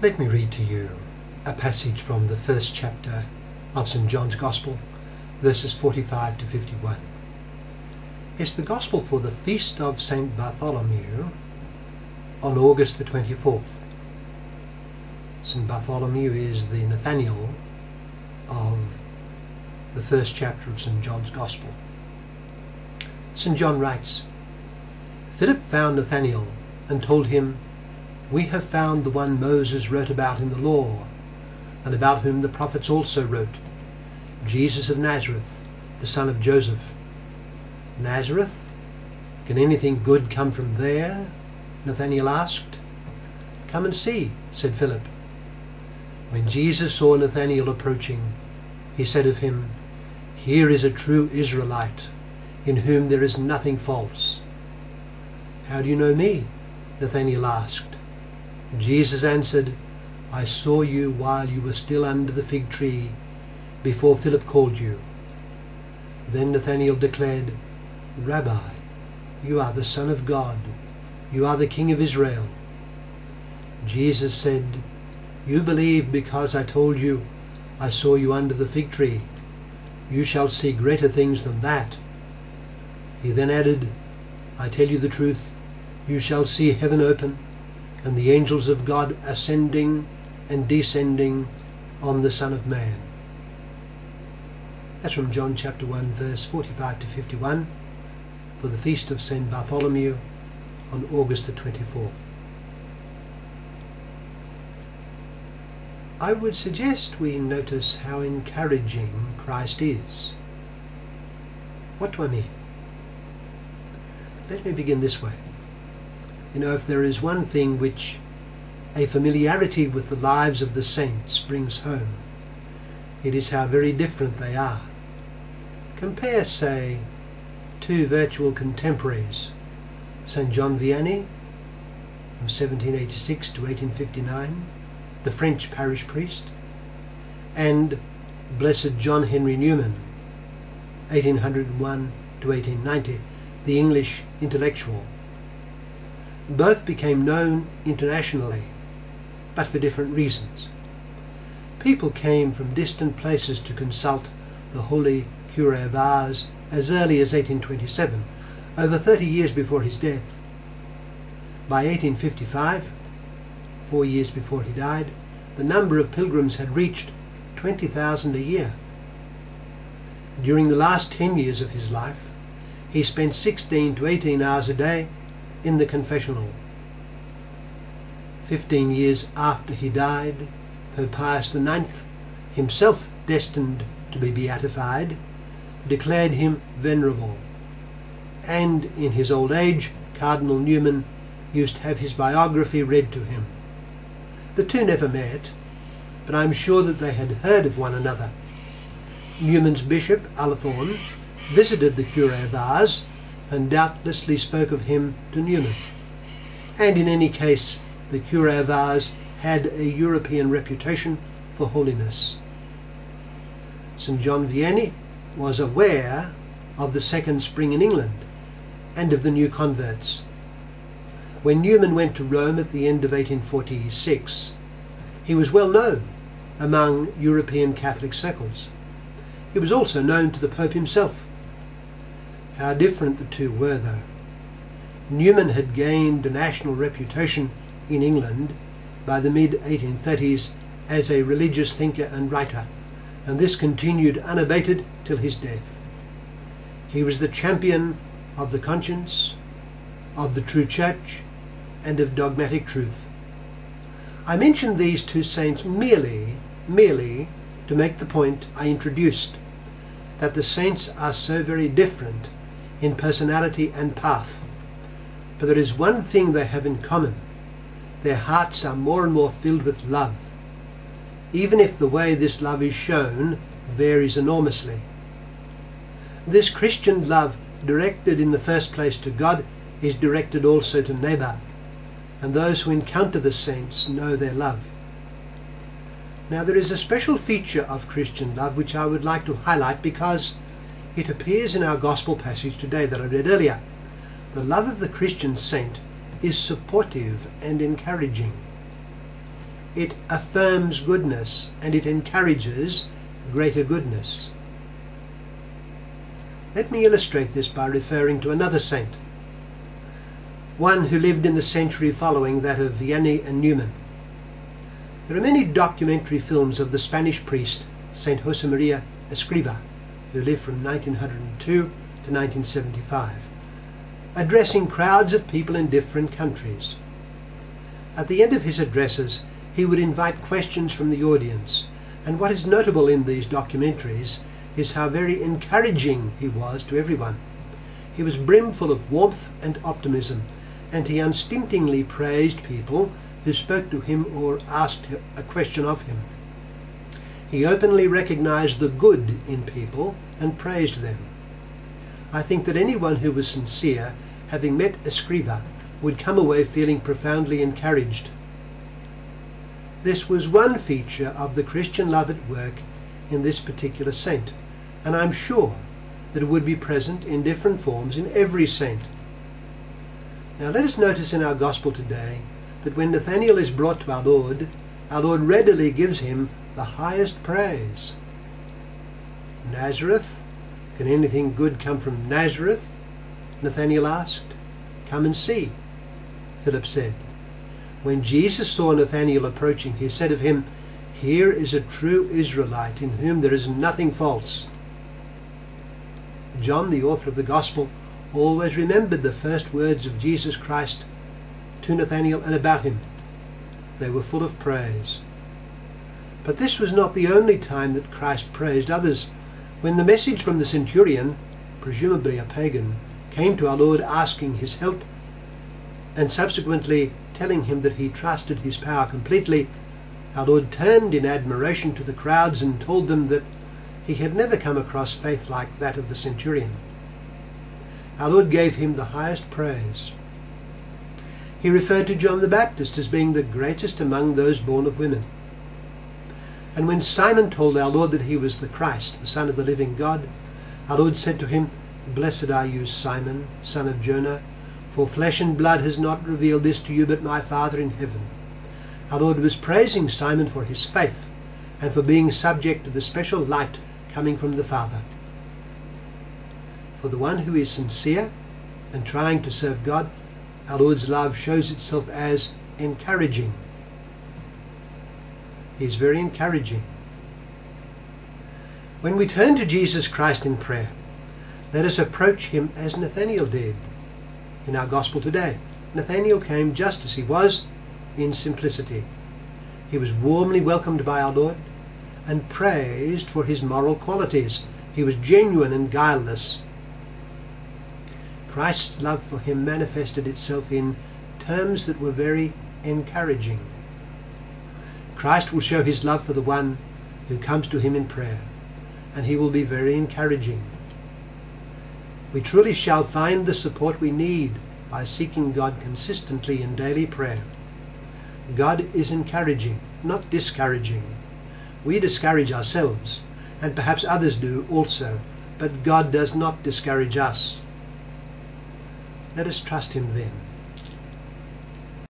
Let me read to you a passage from the first chapter of St. John's Gospel, verses 45 to 51. It's the Gospel for the feast of St. Bartholomew on August the 24th. St. Bartholomew is the Nathanael of the first chapter of St. John's Gospel. St. John writes, Philip found Nathanael and told him, "We have found the one Moses wrote about in the law, and about whom the prophets also wrote, Jesus of Nazareth, the son of Joseph." "Nazareth? Can anything good come from there?" Nathanael asked. "Come and see," said Philip. When Jesus saw Nathanael approaching, he said of him, "Here is a true Israelite, in whom there is nothing false." "How do you know me?" Nathanael asked. Jesus answered, "I saw you while you were still under the fig tree, before Philip called you." Then Nathanael declared, "Rabbi, you are the Son of God. You are the King of Israel." Jesus said, "You believe because I told you, I saw you under the fig tree. You shall see greater things than that." He then added, "I tell you the truth, you shall see heaven open, and the angels of God ascending and descending on the Son of Man." That's from John chapter 1, verse 45 to 51, for the feast of St. Bartholomew on August the 24th. I would suggest we notice how encouraging Christ is. What do I mean? Let me begin this way. If there is one thing which a familiarity with the lives of the saints brings home, it is how very different they are. Compare, say, two virtual contemporaries, St. John Vianney, from 1786 to 1859, the French parish priest, and Blessed John Henry Newman, 1801 to 1890, the English intellectual. Both became known internationally, but for different reasons. People came from distant places to consult the holy Cure of Ars as early as 1827, over 30 years before his death. By 1855, 4 years before he died, the number of pilgrims had reached 20,000 a year. During the last 10 years of his life, he spent 16 to 18 hours a day in the confessional. 15 years after he died, Pope Pius IX, himself destined to be beatified, declared him venerable, and in his old age Cardinal Newman used to have his biography read to him. The two never met, but I am sure that they had heard of one another. Newman's bishop, A11, visited the Cure of Ars and doubtlessly spoke of him to Newman. And in any case, the Cure of Ars had a European reputation for holiness. St. John Vianney was aware of the second spring in England and of the new converts. When Newman went to Rome at the end of 1846, he was well known among European Catholic circles. He was also known to the Pope himself. How different the two were, though. Newman had gained a national reputation in England by the mid-1830s as a religious thinker and writer, and this continued unabated till his death. He was the champion of the conscience, of the true church, and of dogmatic truth. I mention these two saints merely to make the point I introduced, that the saints are so very different in personality and path. But there is one thing they have in common. Their hearts are more and more filled with love, even if the way this love is shown varies enormously. This Christian love, directed in the first place to God, is directed also to neighbour, and those who encounter the saints know their love. Now there is a special feature of Christian love which I would like to highlight because it appears in our Gospel passage today that I read earlier. The love of the Christian saint is supportive and encouraging. it affirms goodness and it encourages greater goodness. Let me illustrate this by referring to another saint, one who lived in the century following that of Vianney and Newman. There are many documentary films of the Spanish priest Saint Josemaria Escriva, who lived from 1902 to 1975, addressing crowds of people in different countries. At the end of his addresses, he would invite questions from the audience, and what is notable in these documentaries is how very encouraging he was to everyone. He was brimful of warmth and optimism, and he unstintingly praised people who spoke to him or asked a question of him. He openly recognized the good in people and praised them. I think that anyone who was sincere, having met Escriva, would come away feeling profoundly encouraged. This was one feature of the Christian love at work in this particular saint, and I'm sure that it would be present in different forms in every saint. Now let us notice in our gospel today that when Nathanael is brought to our Lord readily gives him the highest praise. Nazareth? Can anything good come from Nazareth? Nathanael asked. Come and see, Philip said. When Jesus saw Nathanael approaching, he said of him, Here is a true Israelite in whom there is nothing false. John, the author of the Gospel, always remembered the first words of Jesus Christ to Nathanael and about him. They were full of praise. But this was not the only time that Christ praised others. When the message from the centurion, presumably a pagan, came to our Lord asking his help and subsequently telling him that he trusted his power completely, our Lord turned in admiration to the crowds and told them that he had never come across faith like that of the centurion. Our Lord gave him the highest praise. He referred to John the Baptist as being the greatest among those born of women. And when Simon told our Lord that he was the Christ, the Son of the living God, our Lord said to him, Blessed are you, Simon, son of Jonah, for flesh and blood has not revealed this to you, but my Father in heaven. Our Lord was praising Simon for his faith and for being subject to the special light coming from the Father. For the one who is sincere and trying to serve God, our Lord's love shows itself as encouraging. He is very encouraging. When we turn to Jesus Christ in prayer, let us approach him as Nathanael did. In our gospel today, Nathanael came just as he was, in simplicity. He was warmly welcomed by our Lord and praised for his moral qualities. He was genuine and guileless. Christ's love for him manifested itself in terms that were very encouraging. Christ will show his love for the one who comes to him in prayer, and he will be very encouraging. We truly shall find the support we need by seeking God consistently in daily prayer. God is encouraging, not discouraging. We discourage ourselves, and perhaps others do also, but God does not discourage us. Let us trust him then.